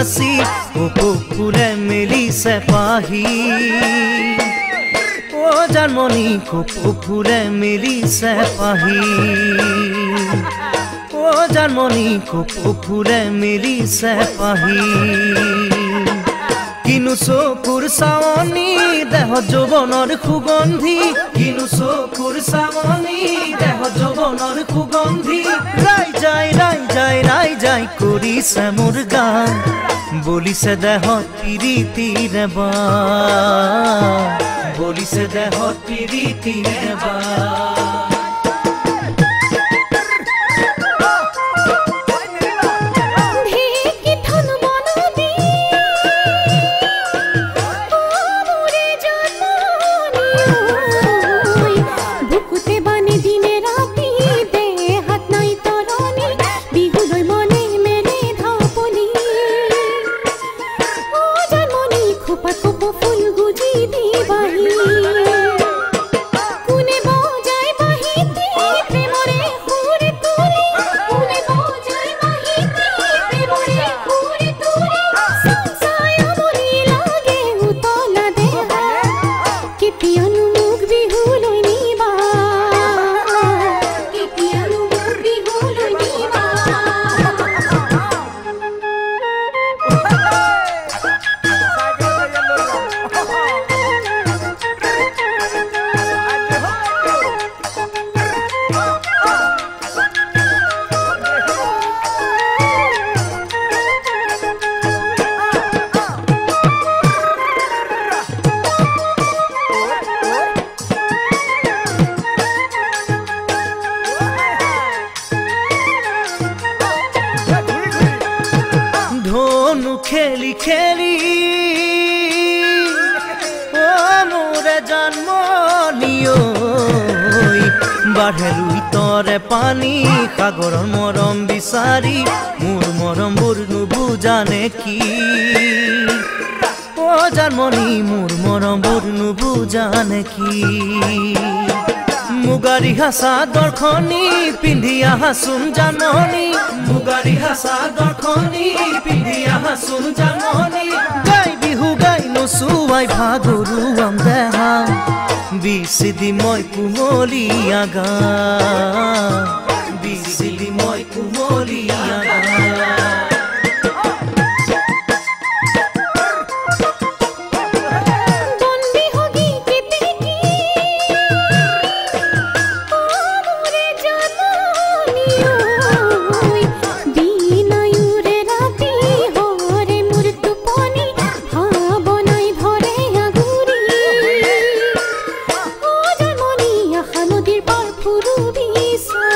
সাঁচি কপৌফুলে মেলিছে পাহি ও জানমণি কপৌফুলে মেলিছে পাহি ও জানমণি কপৌফুলে মেলিছে পাহি কিনু চকুৰ চাৱনি দেহ যৌৱনৰ সুগন্ধি কিনু চকুৰ চাৱনি দেহ যৌৱনৰ সুগন্ধি ৰাই যায় কৰিছে মোৰ গান বলিছে দেহত পিৰিতিৰে বান বলিছে দেহত পিৰিতিৰে বান খেলি খেলি ও মোৰে জন্মনি বাঢ়ে ৰুই তৰে পানী সাগৰৰ মৰম বিচাৰি মোৰ মৰমবোৰ নুবুজানে কি ও জানমণি মোৰ মৰমবোৰ নুবুজানে কি মুগাৰী হাসা দৰ্শনী পিন্ধি আহাচোন জাননী মুগাৰী হাসা দৰ্শনী পিন্ধি আহাচোন জাননী গাই বিহু গাই নচুৱাই ভাগৰুৱাম দেহা বিচিদি মই কুমলীয়া গান বিচিদি মই কুমলীয়া গান নদীৰ পাৰ ফুৰু বিচৰা